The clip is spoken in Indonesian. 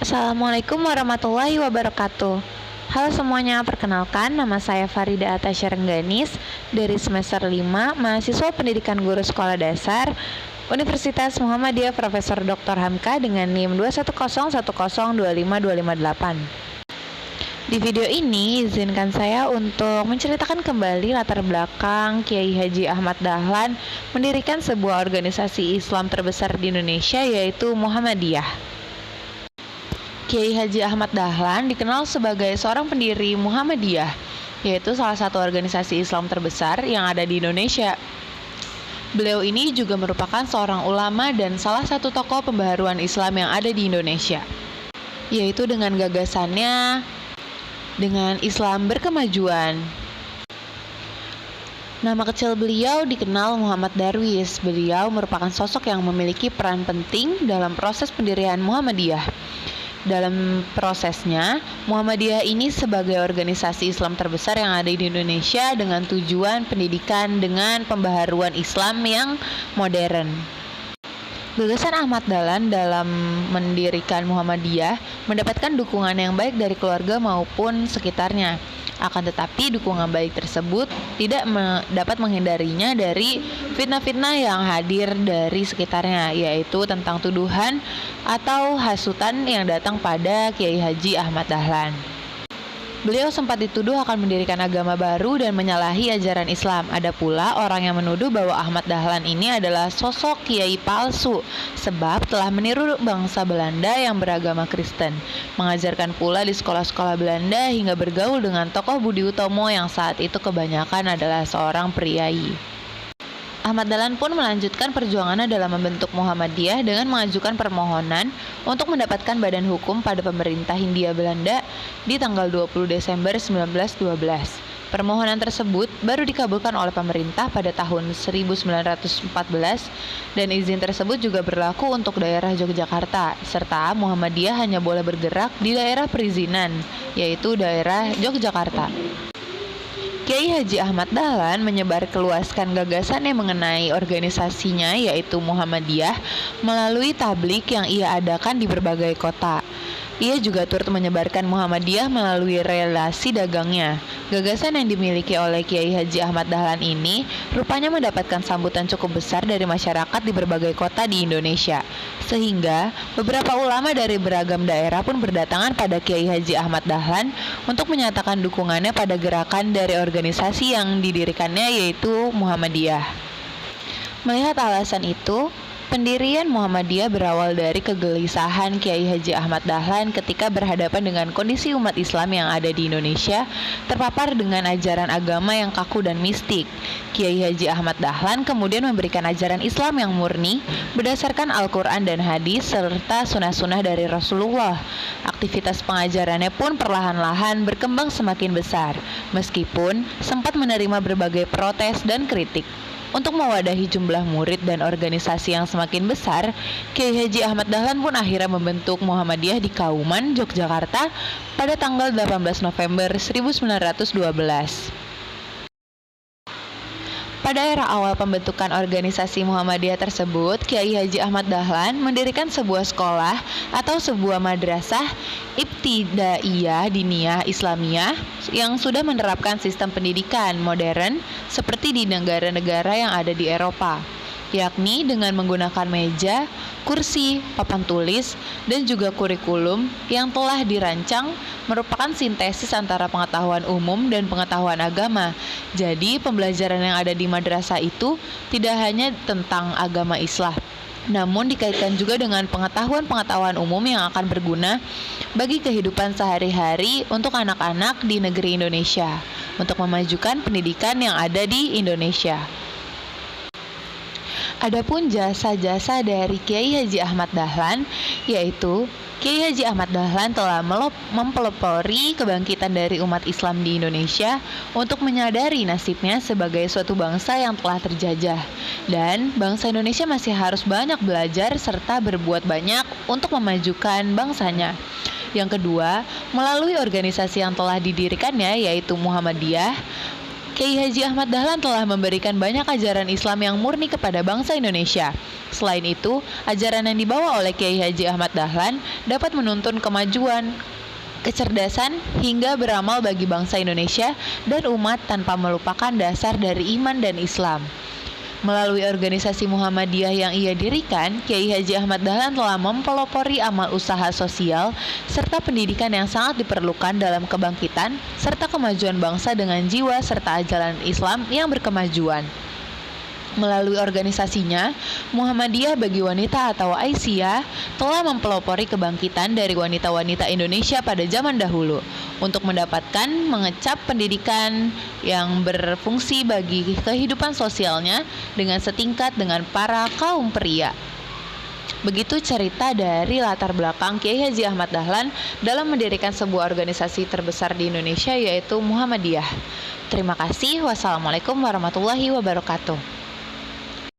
Assalamualaikum warahmatullahi wabarakatuh. Halo semuanya, perkenalkan nama saya Farida Atasya Rengganis dari semester 5, mahasiswa pendidikan guru sekolah dasar Universitas Muhammadiyah Profesor Dr. Hamka dengan NIM 21010252558. Di video ini, izinkan saya untuk menceritakan kembali latar belakang Kiai Haji Ahmad Dahlan mendirikan sebuah organisasi Islam terbesar di Indonesia, yaitu Muhammadiyah. Kiai Haji Ahmad Dahlan dikenal sebagai seorang pendiri Muhammadiyah, yaitu salah satu organisasi Islam terbesar yang ada di Indonesia. Beliau ini juga merupakan seorang ulama dan salah satu tokoh pembaharuan Islam yang ada di Indonesia, yaitu dengan gagasannya dengan Islam berkemajuan. Nama kecil beliau dikenal Muhammad Darwis. Beliau merupakan sosok yang memiliki peran penting dalam proses pendirian Muhammadiyah. Dalam prosesnya, Muhammadiyah ini sebagai organisasi Islam terbesar yang ada di Indonesia dengan tujuan pendidikan dengan pembaharuan Islam yang modern. Gagasan Ahmad Dahlan dalam mendirikan Muhammadiyah mendapatkan dukungan yang baik dari keluarga maupun sekitarnya. Akan tetapi dukungan baik tersebut tidak dapat menghindarinya dari fitnah-fitnah yang hadir dari sekitarnya, yaitu tentang tuduhan atau hasutan yang datang pada Kiai Haji Ahmad Dahlan. Beliau sempat dituduh akan mendirikan agama baru dan menyalahi ajaran Islam. Ada pula orang yang menuduh bahwa Ahmad Dahlan ini adalah sosok kiai palsu sebab telah meniru bangsa Belanda yang beragama Kristen. Mengajarkan pula di sekolah-sekolah Belanda hingga bergaul dengan tokoh Budi Utomo yang saat itu kebanyakan adalah seorang priai. Ahmad Dahlan pun melanjutkan perjuangannya dalam membentuk Muhammadiyah dengan mengajukan permohonan untuk mendapatkan badan hukum pada pemerintah Hindia Belanda di tanggal 20 Desember 1912. Permohonan tersebut baru dikabulkan oleh pemerintah pada tahun 1914 dan izin tersebut juga berlaku untuk daerah Yogyakarta, serta Muhammadiyah hanya boleh bergerak di daerah perizinan, yaitu daerah Yogyakarta. Kiai Haji Ahmad Dahlan menyebarluaskan gagasannya mengenai organisasinya, yaitu Muhammadiyah, melalui tablik yang ia adakan di berbagai kota. Ia juga turut menyebarkan Muhammadiyah melalui relasi dagangnya. Gagasan yang dimiliki oleh Kiai Haji Ahmad Dahlan ini rupanya mendapatkan sambutan cukup besar dari masyarakat di berbagai kota di Indonesia, sehingga beberapa ulama dari beragam daerah pun berdatangan pada Kiai Haji Ahmad Dahlan untuk menyatakan dukungannya pada gerakan dari organisasi yang didirikannya, yaitu Muhammadiyah. Melihat alasan itu, pendirian Muhammadiyah berawal dari kegelisahan Kiai Haji Ahmad Dahlan ketika berhadapan dengan kondisi umat Islam yang ada di Indonesia terpapar dengan ajaran agama yang kaku dan mistik. Kiai Haji Ahmad Dahlan kemudian memberikan ajaran Islam yang murni berdasarkan Al-Quran dan hadis serta sunnah-sunnah dari Rasulullah. Aktivitas pengajarannya pun perlahan-lahan berkembang semakin besar, meskipun sempat menerima berbagai protes dan kritik. Untuk mewadahi jumlah murid dan organisasi yang semakin besar, Kiai Haji Ahmad Dahlan pun akhirnya membentuk Muhammadiyah di Kauman, Yogyakarta pada tanggal 18 November 1912. Pada era awal pembentukan organisasi Muhammadiyah tersebut, Kiai Haji Ahmad Dahlan mendirikan sebuah sekolah atau sebuah madrasah ibtidaiyah diniyah Islamiyah yang sudah menerapkan sistem pendidikan modern seperti di negara-negara yang ada di Eropa, yakni dengan menggunakan meja, kursi, papan tulis, dan juga kurikulum yang telah dirancang merupakan sintesis antara pengetahuan umum dan pengetahuan agama. Jadi pembelajaran yang ada di madrasah itu tidak hanya tentang agama Islam, namun dikaitkan juga dengan pengetahuan-pengetahuan umum yang akan berguna bagi kehidupan sehari-hari untuk anak-anak di negeri Indonesia, untuk memajukan pendidikan yang ada di Indonesia. Adapun jasa-jasa dari Kiai Haji Ahmad Dahlan, yaitu Kiai Haji Ahmad Dahlan telah mempelopori kebangkitan dari umat Islam di Indonesia untuk menyadari nasibnya sebagai suatu bangsa yang telah terjajah, dan bangsa Indonesia masih harus banyak belajar serta berbuat banyak untuk memajukan bangsanya. Yang kedua, melalui organisasi yang telah didirikannya, yaitu Muhammadiyah, Kiai Haji Ahmad Dahlan telah memberikan banyak ajaran Islam yang murni kepada bangsa Indonesia. Selain itu, ajaran yang dibawa oleh Kiai Haji Ahmad Dahlan dapat menuntun kemajuan, kecerdasan, hingga beramal bagi bangsa Indonesia dan umat tanpa melupakan dasar dari iman dan Islam. Melalui organisasi Muhammadiyah yang ia dirikan, Kiai Haji Ahmad Dahlan telah mempelopori amal usaha sosial serta pendidikan yang sangat diperlukan dalam kebangkitan serta kemajuan bangsa dengan jiwa serta ajaran Islam yang berkemajuan. Melalui organisasinya, Muhammadiyah bagi Wanita atau Aisyah telah mempelopori kebangkitan dari wanita-wanita Indonesia pada zaman dahulu untuk mendapatkan mengecap pendidikan yang berfungsi bagi kehidupan sosialnya dengan setingkat dengan para kaum pria. Begitu cerita dari latar belakang Kiai Haji Ahmad Dahlan dalam mendirikan sebuah organisasi terbesar di Indonesia yaitu Muhammadiyah. Terima kasih. Wassalamualaikum warahmatullahi wabarakatuh.